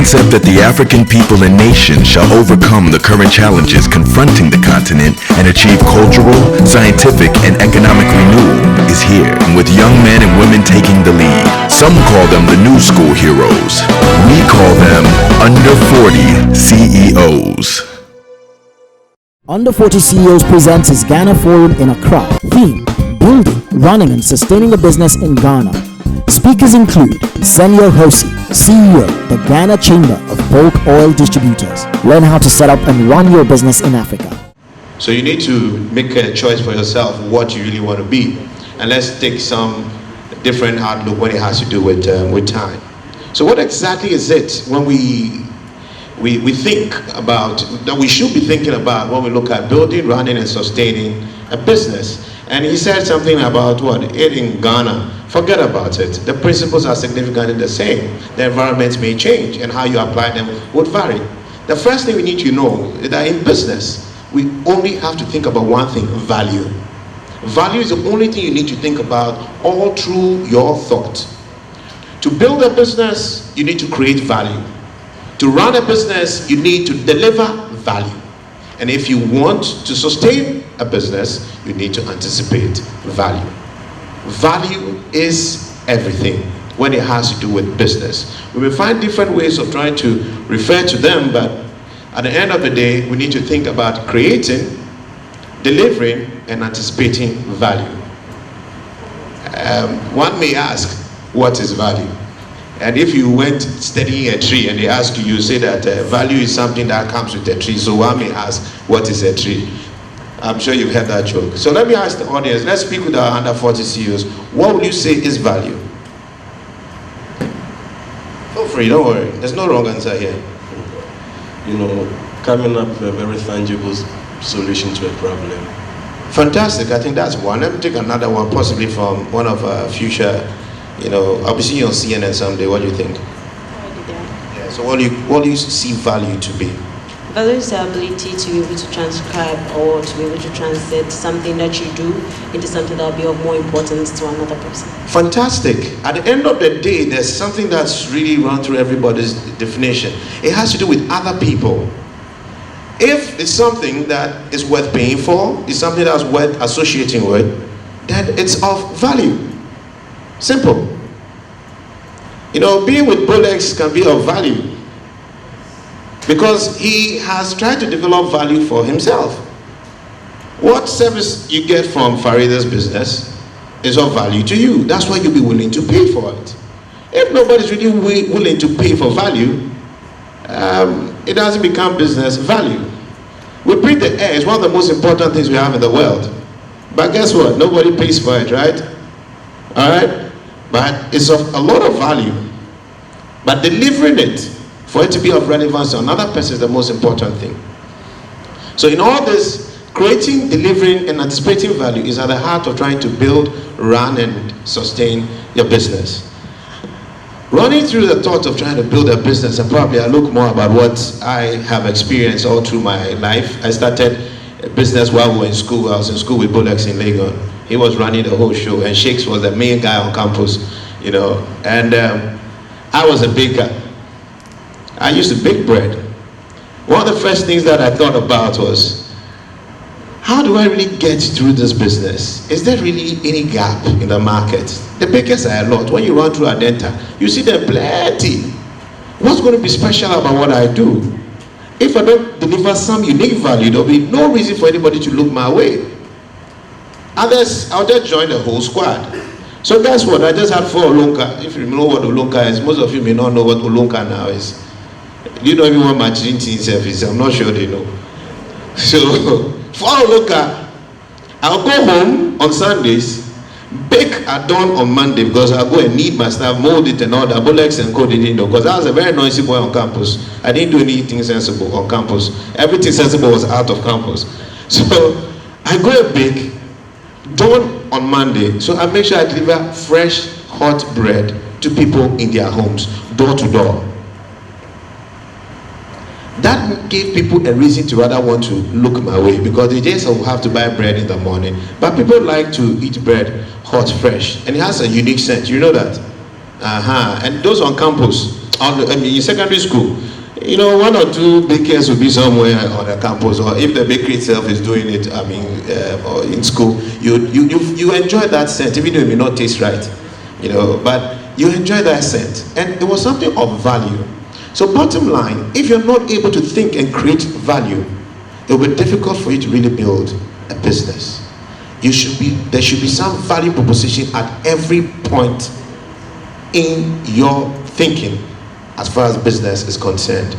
concept that the African people and nation shall overcome the current challenges confronting the continent and achieve cultural, scientific, and economic renewal is here, with young men and women taking the lead. Some call them the new school heroes. We call them Under 40 CEOs. Under 40 CEOs presents its Ghana Forum in Accra. Theme: Building, Running and Sustaining a Business in Ghana. Speakers include Senyo Hosi, CEO, the Ghana Chamber of Bulk Oil Distributors. Learn how to set up and run your business in Africa. So you need to make a choice for yourself what you really want to be. And let's take some different outlook when it has to do with time. So what exactly is it when we think about, that we should be thinking about when we look at building, running and sustaining a business? And he said something about it in Ghana. Forget about it. The principles are significantly the same. The environments may change and how you apply them would vary. The first thing we need to know is that in business, we only have to think about one thing: value. Value is the only thing you need to think about all through your thought. To build a business, you need to create value. To run a business, you need to deliver value. And if you want to sustain a business, you need to anticipate value. Value is everything when it has to do with business. We will find different ways of trying to refer to them, but at the end of the day, we need to think about creating, delivering, and anticipating value. One may ask, what is value? And if you went studying a tree and they ask you, you say that value is something that comes with a tree. So one may ask, what is a tree? I'm sure you've heard that joke. So let me ask the audience, let's speak with our under 40 CEOs. What would you say is value? Feel free, don't worry. There's no wrong answer here. Coming up with a very tangible solution to a problem. Fantastic, I think that's one. Let me take another one, possibly from one of our future, I'll be seeing you on CNN someday. What do you think? Yeah, so what do you see value to be? Value is the ability to be able to transcribe or to be able to translate something that you do into something that will be of more importance to another person. Fantastic. At the end of the day, there's something that's really run through everybody's definition. It has to do with other people. If it's something that is worth paying for, it's something that's worth associating with, then it's of value. Simple. Being with Bolex can be of value because he has tried to develop value for himself. What service you get from Farida's business is of value to you. That's why you'll be willing to pay for it. If nobody's really willing to pay for value, it doesn't become business value. We breathe the air. It's one of the most important things we have in the world. But guess what? Nobody pays for it, right? All right? But it's of a lot of value. But delivering it, for it to be of relevance to another person, is the most important thing. So in all this, creating, delivering, and anticipating value is at the heart of trying to build, run, and sustain your business. Running through the thought of trying to build a business, and probably I look more about what I have experienced all through my life. I started a business while we were in school. I was in school with Bolex in Lagos. He was running the whole show, and Shakes was the main guy on campus, And I was a baker. I used to bake bread. One of the first things that I thought about was, how do I really get through this business? Is there really any gap in the market? The bakers are a lot. When you run through Adenta, you see them plenty. What's going to be special about what I do? If I don't deliver some unique value, there'll be no reason for anybody to look my way. Others, I'll just join the whole squad. So guess what? I just had 4 Olonka. If you know what Olonka is, most of you may not know what Olonka now is. Do you know even what margarine tea is? I'm not sure they know. So, 4 Olonka, I'll go home on Sundays, bake at dawn on Monday because I'll go and knead my stuff, mold it and all that. Bolex and Co didn't know because I was a very noisy boy on campus. I didn't do anything sensible on campus. Everything sensible was out of campus. So, I go and bake dawn on Monday, so I make sure I deliver fresh, hot bread to people in their homes, door to door. That gave people a reason to rather want to look my way because they just have to buy bread in the morning. But people like to eat bread hot, fresh, and it has a unique scent. You know that? And those on campus, in secondary school, you know, one or two bakers will be somewhere on the campus, or if the bakery itself is doing it, or in school, you enjoy that scent, even though it may not taste right, you know, but you enjoy that scent, and it was something of value. So bottom line, if you're not able to think and create value, it will be difficult for you to really build a business. There should be some value proposition at every point in your thinking as far as business is concerned.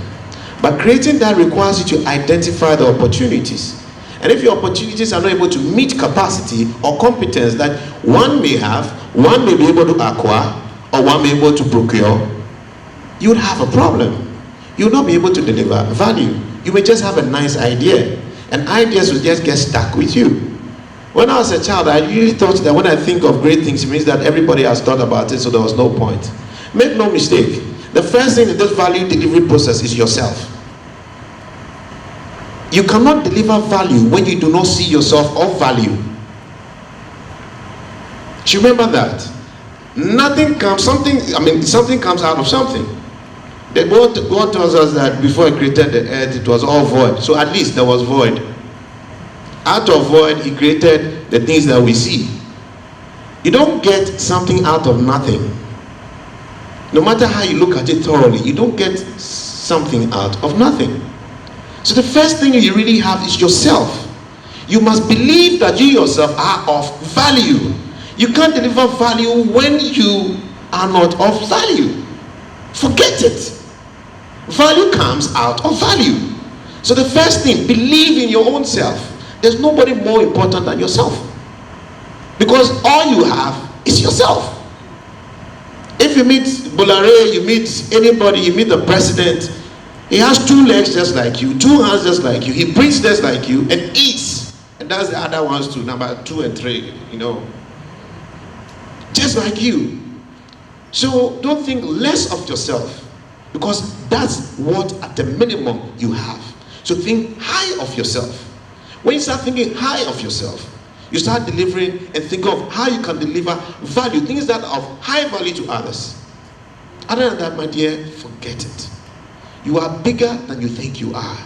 But creating that requires you to identify the opportunities. And if your opportunities are not able to meet capacity or competence that one may have, one may be able to acquire, or one may be able to procure, you would have a problem. You will not be able to deliver value. You may just have a nice idea, and ideas will just get stuck with you. When I was a child, I really thought that when I think of great things, it means that everybody has thought about it, so there was no point. Make no mistake, the first thing in this value delivery process is yourself. You cannot deliver value when you do not see yourself of value. Do you remember that? Something comes out of something. God tells us that before He created the earth, it was all void. So at least there was void. Out of void, He created the things that we see. You don't get something out of nothing. No matter how you look at it thoroughly, you don't get something out of nothing. So the first thing you really have is yourself. You must believe that you yourself are of value. You can't deliver value when you are not of value. Forget it. Value comes out of value. So the first thing, believe in your own self. There's nobody more important than yourself, because all you have is yourself. If you meet Bolare, you meet anybody, you meet the president, he has 2 legs just like you, 2 hands just like you, he breathes just like you, and eats, and that's the other ones too, number 2 and 3, you know, just like you. So don't think less of yourself, because that's what at the minimum you have. So think high of yourself. When you start thinking high of yourself, you start delivering and think of how you can deliver value, things that are of high value to others. Other than that, my dear, forget it. You are bigger than you think you are.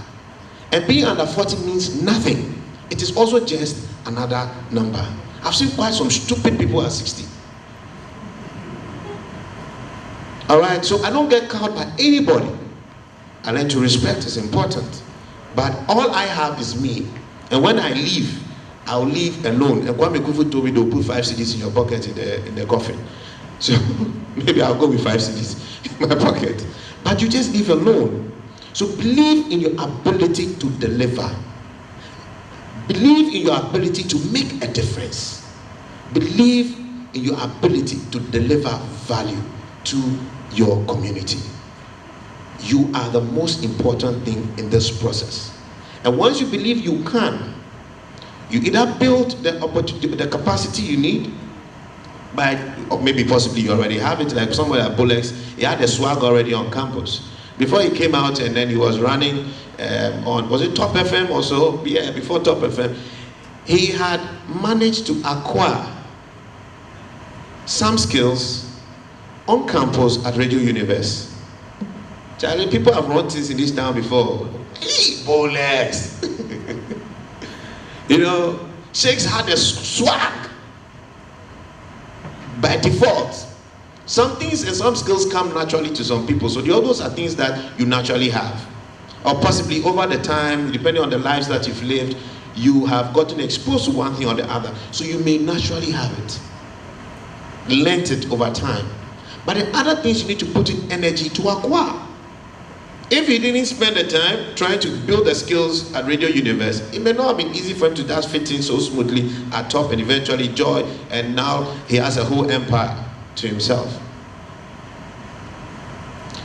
And being under 40 means nothing. It is also just another number. I've seen quite some stupid people at 60. Alright, so I don't get caught by anybody. I learn to respect is important. But all I have is me. And when I leave, I'll leave alone. And Kwame Kufu told me they'll put 5 CDs in your pocket in the coffin. So maybe I'll go with 5 CDs in my pocket. But you just leave alone. So believe in your ability to deliver. Believe in your ability to make a difference. Believe in your ability to deliver value to your community. You are the most important thing in this process. And once you believe you can, you either build the opportunity, the capacity you need, or maybe possibly you already have it, like somewhere at Bullocks, he had a swag already on campus. Before he came out and then he was running on, was it Top FM or so? Yeah, before Top FM, he had managed to acquire some skills on campus at Radio Universe. Charlie, people have run things in this town before. Bullocks. You know, Shakes had a swag by default. Some things and some skills come naturally to some people. So the others are things that you naturally have. Or possibly over the time, depending on the lives that you've lived, you have gotten exposed to one thing or the other. So you may naturally have it. Learned it over time. But the other things you need to put in energy to acquire. If he didn't spend the time trying to build the skills at Radio Universe, it may not have been easy for him to just fit in so smoothly at top and eventually join, and now he has a whole empire to himself.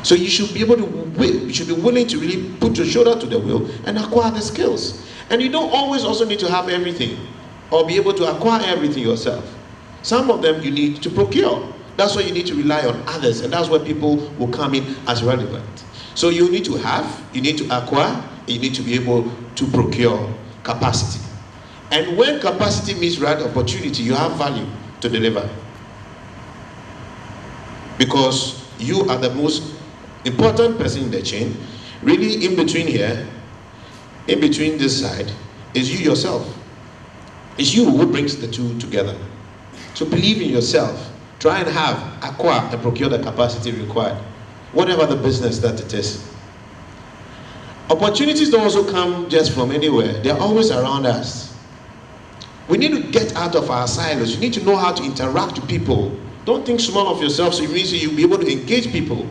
So you should be able to you should be willing to really put your shoulder to the wheel and acquire the skills. And you don't always also need to have everything or be able to acquire everything yourself. Some of them you need to procure. That's why you need to rely on others, and that's where people will come in as relevant. So you need to have, you need to acquire, and you need to be able to procure capacity. And when capacity meets right opportunity, you have value to deliver. Because you are the most important person in the chain, really in between here, in between this side, is you yourself. It's you who brings the two together. So believe in yourself. Try and acquire and procure the capacity required, whatever the business that it is. Opportunities don't also come just from anywhere. They're always around us. We need to get out of our silos. You need to know how to interact with people. Don't think small of yourself so you'll be able to engage people.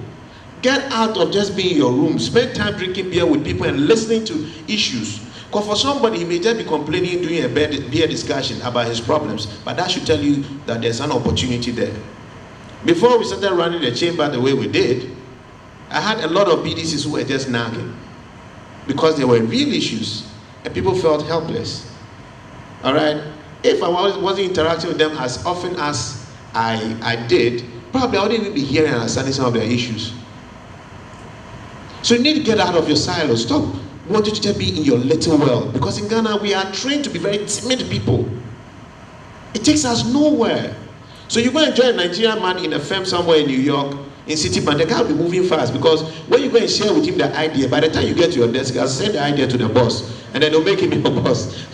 Get out of just being in your room. Spend time drinking beer with people and listening to issues. Because for somebody, he may just be complaining, doing a beer discussion about his problems, but that should tell you that there's an opportunity there. Before we started running the chamber the way we did, I had a lot of BDCs who were just nagging because there were real issues and people felt helpless. All right? If I wasn't interacting with them as often as I did, probably I wouldn't even be hearing and understanding some of their issues. So you need to get out of your silos. Stop wanting to just be in your little world. Because in Ghana, we are trained to be very timid people. It takes us nowhere. So you go and join a Nigerian man in a firm somewhere in New York, in Citibank, the guy will be moving fast. Because when you go and share with him the idea, by the time you get to your desk, I'll send the idea to the boss. And then they'll make him your boss.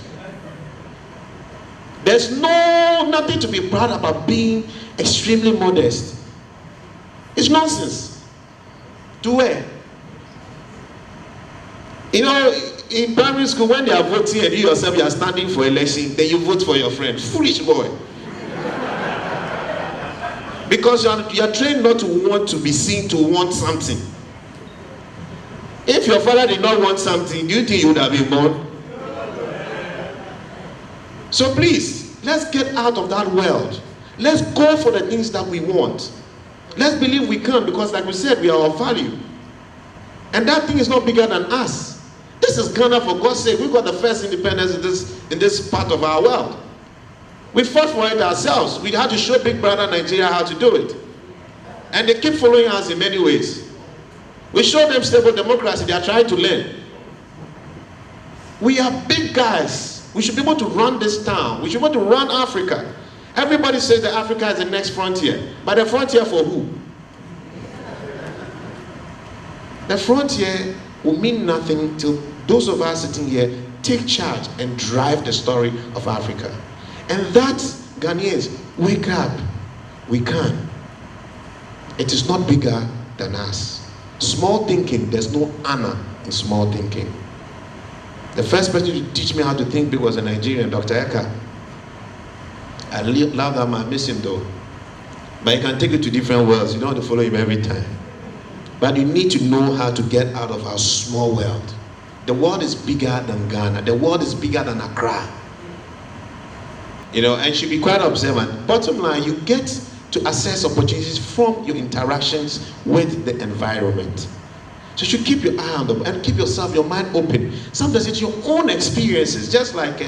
There's nothing to be proud about being extremely modest. It's nonsense. To where? You know, in primary school, when they are voting and you yourself, you are standing for election, then you vote for your friend. Foolish boy. Because you are trained not to want to be seen to want something. If your father did not want something, do you think you would have been born? So please, let's get out of that world. Let's go for the things that we want. Let's believe we can, because like we said, we are of value. And that thing is not bigger than us. This is Ghana, for God's sake. We got the first independence in this part of our world. We fought for it ourselves. We had to show Big Brother Nigeria how to do it. And they keep following us in many ways. We show them stable democracy. They are trying to learn. We are big guys. We should be able to run this town. We should be able to run Africa. Everybody says that Africa is the next frontier. But the frontier for who? The frontier will mean nothing till those of us sitting here take charge and drive the story of Africa. And that, Ghanaians, wake up. We can. It is not bigger than us. Small thinking, there's no honor in small thinking. The first person to teach me how to think big was a Nigerian, Dr. Eka. I love that man, I miss him though. But you can take it to different worlds. You don't have to follow him every time. But you need to know how to get out of our small world. The world is bigger than Ghana. The world is bigger than Accra. You know, and should be quite observant. Bottom line, you get to assess opportunities from your interactions with the environment. So you should keep your eye on them and keep your mind open. Sometimes it's your own experiences, just like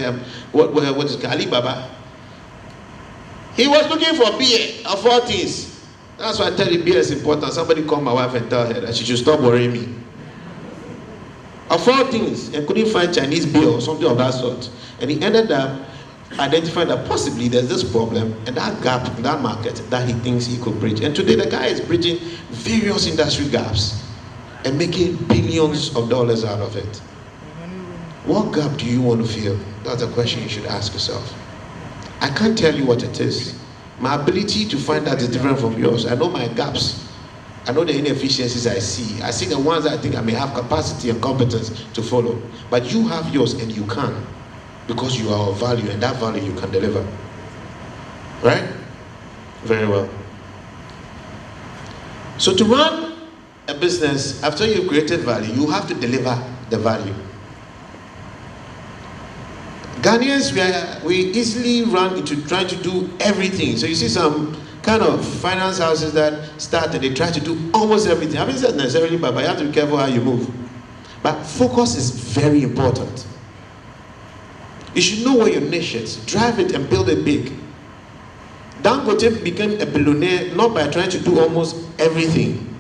what is Ali Baba? He was looking for beer of all things. That's why I tell you beer is important. Somebody call my wife and tell her that she should stop worrying me. Of all things, and couldn't find Chinese beer or something of that sort. And he ended up identifying that possibly there's this problem and that gap in that market that he thinks he could bridge. And today the guy is bridging various industry gaps and making billions of dollars out of it. What gap do you want to fill? That's a question you should ask yourself. I can't tell you what it is. My ability to find that is different from yours. I know my gaps. I know the inefficiencies I see. I see the ones that I think I may have capacity and competence to follow. But you have yours and you can. Because you are of value, and that value you can deliver. Right? Very well. So to run a business, after you've created value, you have to deliver the value. Ghanaians, we easily run into trying to do everything. So you see some kind of finance houses that start and they try to do almost everything. I haven't said necessarily, but you have to be careful how you move. But focus is very important. You should know where your niche is. Drive it and build it big. Dangote became a billionaire not by trying to do almost everything.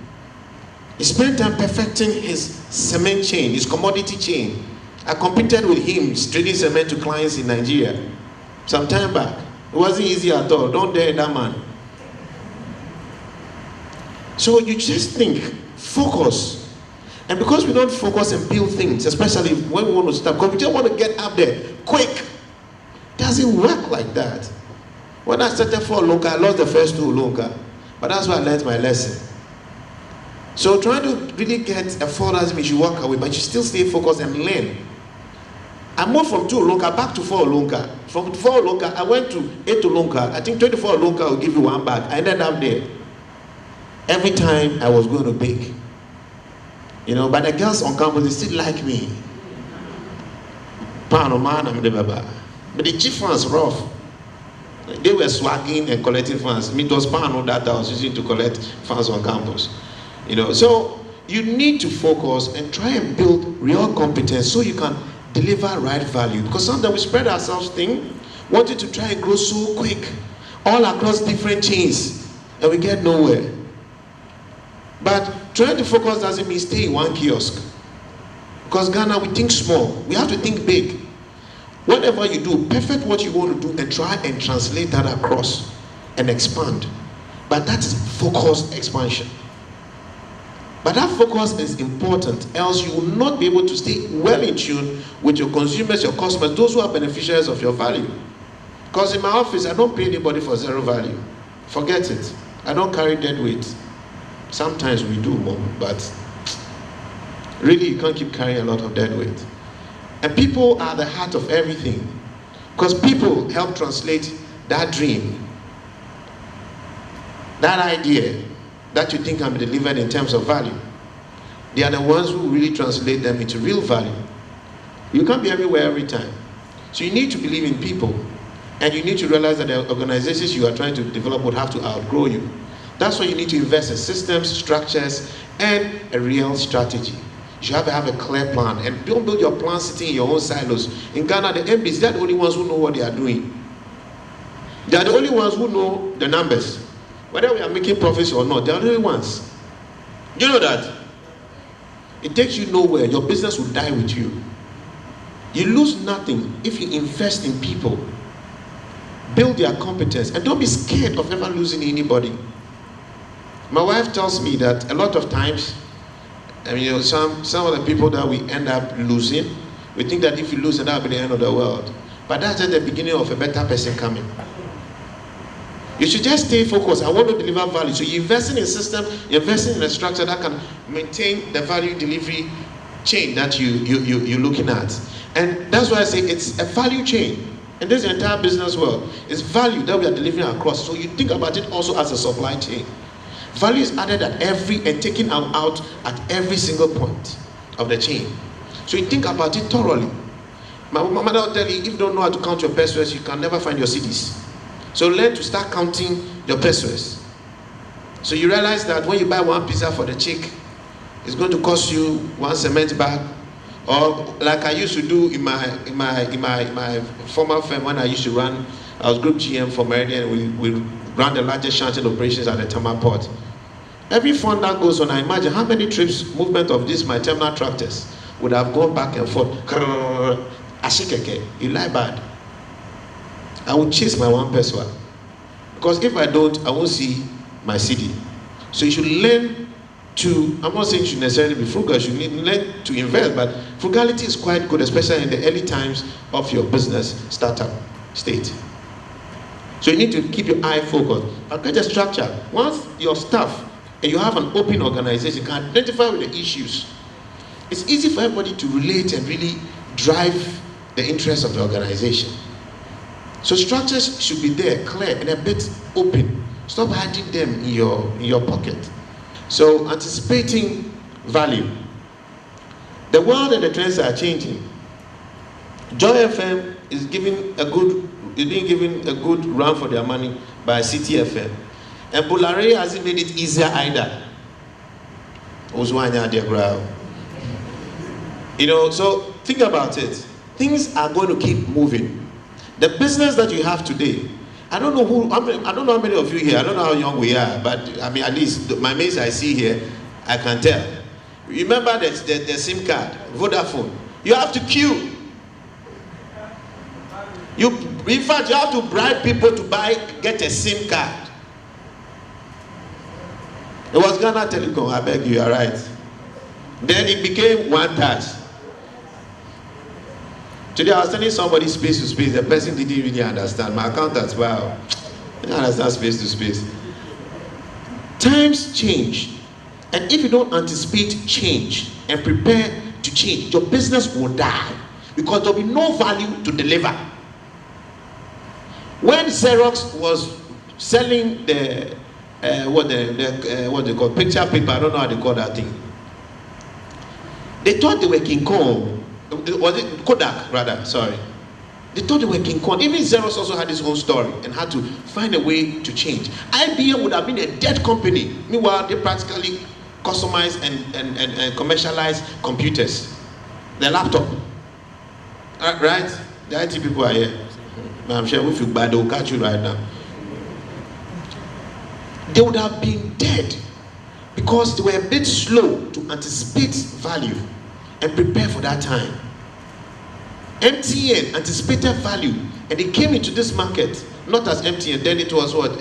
He spent time perfecting his cement chain, his commodity chain. I competed with him trading cement to clients in Nigeria some time back. It wasn't easy at all. Don't dare that man. So you just think focus. And because we don't focus and build things, especially when we want to start, because we just want to get up there quick. Doesn't work like that. When I started for Olonka, I lost the first 2 Olonka. But that's where I learned my lesson. So trying to really get a 4 doesn't mean you walk away, but you still stay focused and learn. I moved from 2 Olonka back to 4 Olonka. From 4 Olonka, I went to 8 Olonka. I think 24 Olonka will give you 1 bag. I ended up there. Every time I was going to bake. You know, but the girls on campus, they still like me. But the chief ones rough. They were swagging and collecting funds. It was Pano that I was using to collect funds on campus. You know, so you need to focus and try and build real competence so you can deliver right value. Because sometimes we spread ourselves thin, wanting to try and grow so quick, all across different chains, and we get nowhere. But trying to focus doesn't mean stay in one kiosk. Because Ghana, we think small. We have to think big. Whatever you do, perfect what you want to do and try and translate that across and expand. But that is focused expansion. But that focus is important, else you will not be able to stay well in tune with your consumers, your customers, those who are beneficiaries of your value. Because in my office, I don't pay anybody for zero value. Forget it. I don't carry dead weight. Sometimes we do more, but really you can't keep carrying a lot of dead weight. And people are the heart of everything. Because people help translate that dream, that idea that you think can be delivered in terms of value. They are the ones who really translate them into real value. You can't be everywhere every time. So you need to believe in people. And you need to realize that the organizations you are trying to develop would have to outgrow you. That's why you need to invest in systems, structures, and a real strategy. You should have a clear plan. And don't build your plan sitting in your own silos. In Ghana, the MPs, they're the only ones who know what they are doing. They are the only ones who know the numbers. Whether we are making profits or not, they are the only ones. You know that? It takes you nowhere. Your business will die with you. You lose nothing if you invest in people. Build their competence. And don't be scared of ever losing anybody. My wife tells me that a lot of times, I mean, you know, some of the people that we end up losing, we think that if you lose, that'll be the end of the world. But that's just the beginning of a better person coming. You should just stay focused. I want to deliver value. So you're investing in a system, you're investing in a structure that can maintain the value delivery chain that you're looking at. And that's why I say it's a value chain. And this entire business world is value that we are delivering across. So you think about it also as a supply chain. Value is added at every and taken out at every single point of the chain. So you think about it thoroughly. My mother will tell you, if you don't know how to count your pesos, you can never find your cedis. So learn to start counting your pesos. So you realize that when you buy one pizza for the chick, it's going to cost you 1 cement bag. Or like I used to do in my former firm when I used to run, I was group GM for Meridian. We ran the largest shunting operations at the Tama Port. Every fund that goes on, I imagine how many trips, movement of these, my terminal tractors, would have gone back and forth. Ashikeke, you lie bad. I would chase my 1 peso. Because if I don't, I won't see my CD. So you should learn to, I'm not saying you should necessarily be frugal, you should learn to invest, but frugality is quite good, especially in the early times of your business startup state. So you need to keep your eye focused. I'll get a structure. Once your staff and you have an open organization, you can identify with the issues. It's easy for everybody to relate and really drive the interests of the organization. So structures should be there, clear, and a bit open. Stop hiding them in your pocket. So anticipating value. The world and the trends are changing. Joy FM is being given a good run for their money by CTFM. And Bulare hasn't made it easier either. You know, so think about it. Things are going to keep moving. The business that you have today, I don't know how many of you here, I don't know how young we are, but I mean, at least my mates I see here, I can tell. Remember the SIM card, Vodafone. You have to queue. In fact, you have to bribe people to get a SIM card. It was Ghana Telecom, I beg you are right. Then it became One Touch. Today I was telling somebody space to space, the person didn't really understand. My accountant, wow, I didn't understand space to space. Times change, and if you don't anticipate change and prepare to change, your business will die because there will be no value to deliver. When Xerox was selling the what they call picture paper, I don't know how they call that thing. They thought they were King Kong. Was it Kodak rather? Sorry. They thought they were King Kong. Even Xerox also had his own story and had to find a way to change. IBM would have been a dead company. Meanwhile, they practically customize and commercialize computers. The laptop. Right? The IT people are here. I'm sure if you bad, they'll catch you right now. They would have been dead because they were a bit slow to anticipate value and prepare for that time. MTN anticipated value and they came into this market not as MTN, then it was what?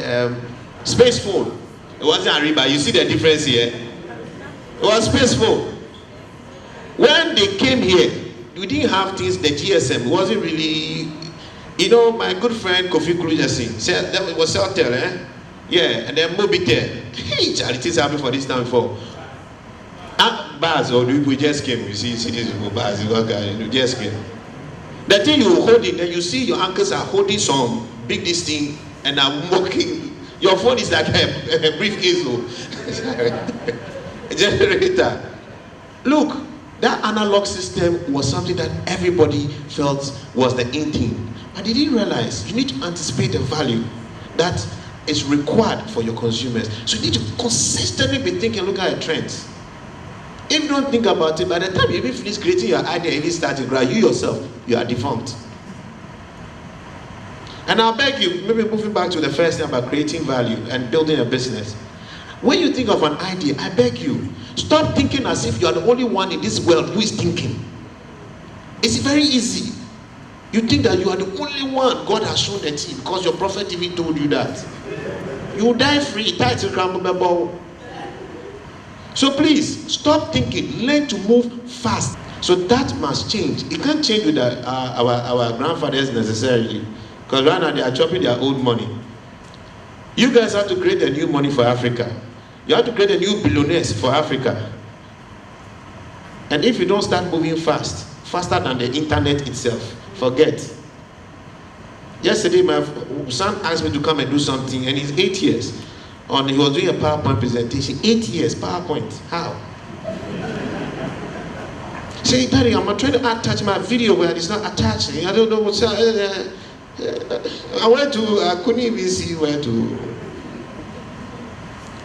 Space phone. It wasn't Ariba. You see the difference here? It was space phone. When they came here, we didn't have things, the GSM. It wasn't really, you know, my good friend Kofi Krujasin said that it was Celtel, yeah, and then Mobitel. Hey, Charlie, things happened for this time before. Bars or we just came. You see these people, bars, you just came. The thing you hold it, then you see your uncles are holding some big this thing and are walking. Your phone is like a briefcase, a generator. Look, that analog system was something that everybody felt was the in thing. But they didn't realize you need to anticipate the value that is required for your consumers. So you need to consistently be thinking, look at the trends. If you don't think about it, by the time you even finish creating your idea, even start to grow, you yourself, you are defunct. And I'll beg you, maybe moving back to the first thing about creating value and building a business. When you think of an idea, I beg you, stop thinking as if you are the only one in this world who is thinking. It's very easy. You think that you are the only one God has shown the team because your prophet even told you that. You will die free. So please, stop thinking. Learn to move fast. So that must change. It can't change with our grandfathers necessarily. Because right now they are chopping their old money. You guys have to create a new money for Africa. You have to create a new billionaires for Africa. And if you don't start moving fast, faster than the internet itself, forget. Yesterday my son asked me to come and do something, and he's 8 years. He was doing a PowerPoint presentation. 8 years, PowerPoint. How? Say, Daddy, I'm trying to attach my video where it's not attaching. I don't know what's I couldn't even see where to.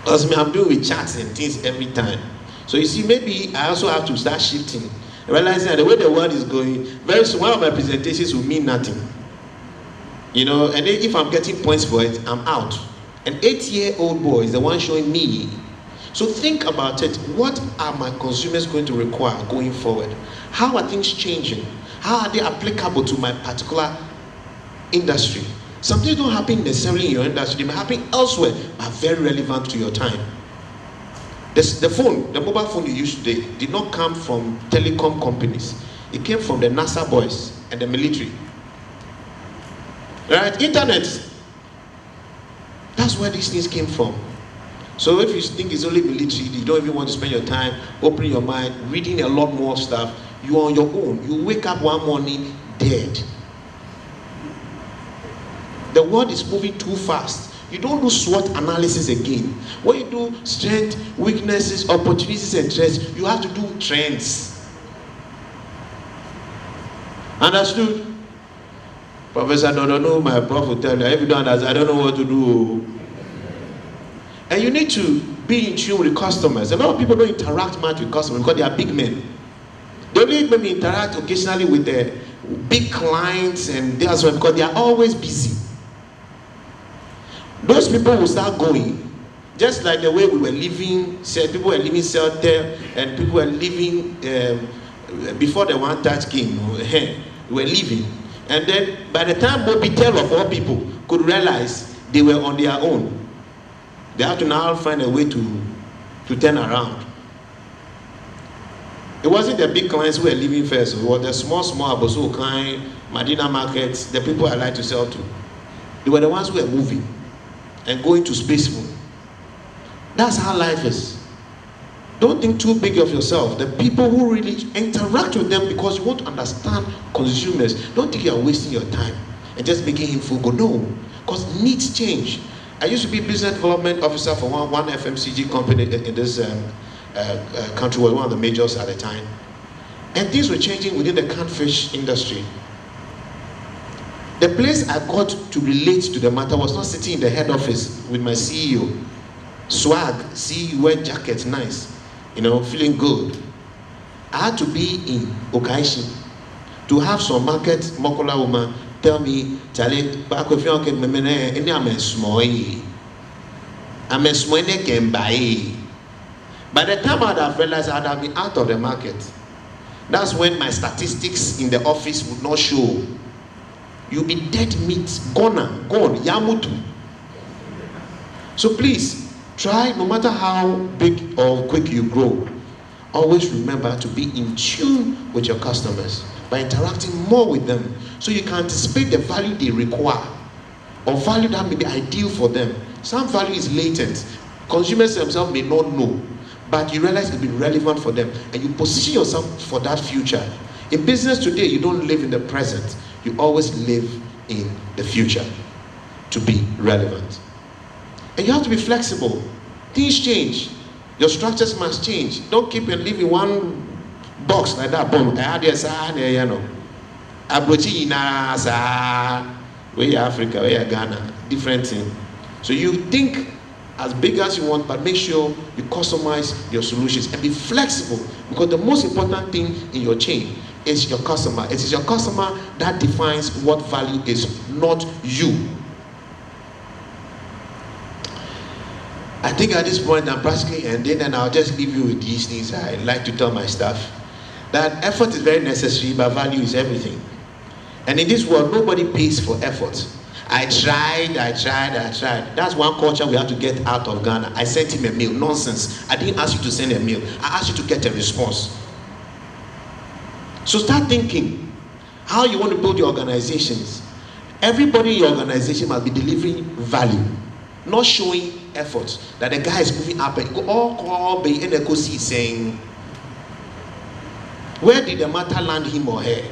Because I'm doing with chats and things every time. So you see, maybe I also have to start shifting. Realizing that the way the world is going, very soon one of my presentations will mean nothing. You know, and then if I'm getting points for it, I'm out. An 8-year-old boy is the one showing me. So think about it. What are my consumers going to require going forward? How are things changing? How are they applicable to my particular industry? Some things don't happen necessarily in your industry. They may happen elsewhere, but are very relevant to your time. The phone, the mobile phone you use today, did not come from telecom companies. It came from the NASA boys and the military. Right? Internet. That's where these things came from. So if you think it's only military, you don't even want to spend your time opening your mind, reading a lot more stuff, you're on your own. You wake up one morning dead. The world is moving too fast. You don't do SWOT analysis again. When you do strengths, weaknesses, opportunities, and threats, you have to do trends. Understood? Professor, I don't know, my prof will tell you, if you don't understand, I don't know what to do. And you need to be in tune with customers. A lot of people don't interact much with customers because they are big men. They only maybe interact occasionally with the big clients and that's why, because they are always busy. Those people will start going, just like the way we were living, people were living Celtel and people were living before the One Touch came, we were living. And then by the time Mobitel of all people could realize they were on their own, they have to now find a way to to turn around. It wasn't the big clients who were leaving first. It was the small Aboso kind, Medina markets, the people I like to sell to. They were the ones who were moving and going to space moon. That's how life is. Don't think too big of yourself. The people who really interact with them because you want to understand consumers, don't think you are wasting your time and just making him feel good. No, because needs change. I used to be business development officer for one FMCG company in this country, was one of the majors at the time. And things were changing within the canned fish industry. The place I got to relate to the matter was not sitting in the head office with my CEO. Swag, CEO wear jacket, nice, feeling good. I had to be in Okaishi to have some market Mokola woman tell me, Charlie, back if you can I'm a small can buy. By the time I'd have realized I'd have been out of the market, that's when my statistics in the office would not show. You'll be dead meat, gone, yamutu. So please, try, no matter how big or quick you grow, always remember to be in tune with your customers by interacting more with them so you can anticipate the value they require or value that may be ideal for them. Some value is latent. Consumers themselves may not know, but you realize it will be relevant for them and you position yourself for that future. In business today, you don't live in the present. You always live in the future to be relevant. And you have to be flexible. Things change. Your structures must change. Don't keep and live in one box like that. Boom. Where Africa, where Ghana, different thing. So you think as big as you want, but make sure you customize your solutions and be flexible, because the most important thing in your chain is your customer. It is your customer that defines what value is, not you. I think at this point I'm practically ending, and I'll just leave you with these things. I like to tell my staff that effort is very necessary, but value is everything. And in this world, nobody pays for effort. I tried. That's one culture we have to get out of Ghana. I sent him a mail. Nonsense. I didn't ask you to send a mail. I asked you to get a response. So start thinking how you want to build your organizations. Everybody in your organization must be delivering value, not showing effort. That the guy is moving up and go all call be in the saying, where did the matter land him or her?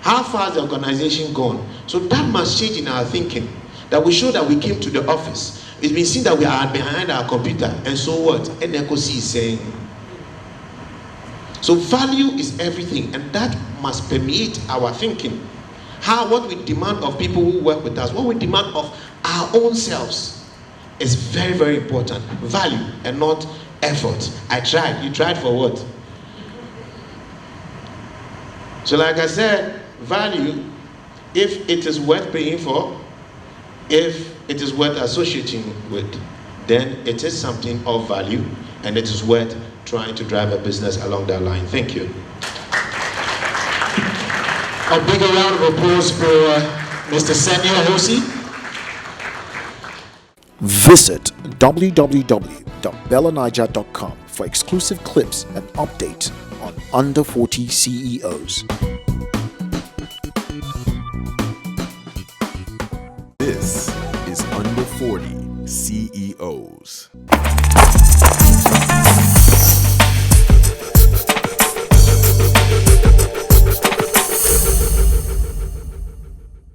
How far has the organization gone? So that must change in our thinking. That we show that we came to the office. It's been seen that we are behind our computer. And so what? NECOC is saying. So value is everything. And that must permeate our thinking. What we demand of people who work with us, what we demand of our own selves is very, very important. Value and not effort. I tried. You tried for what? So like I said, value, if it is worth paying for, if it is worth associating with, then it is something of value and it is worth trying to drive a business along that line. Thank you. A bigger round of applause for Mr. Senyo Hosi. Visit www.bellaniger.com for exclusive clips and updates on under 40 CEOs. This is Under 40 CEOs.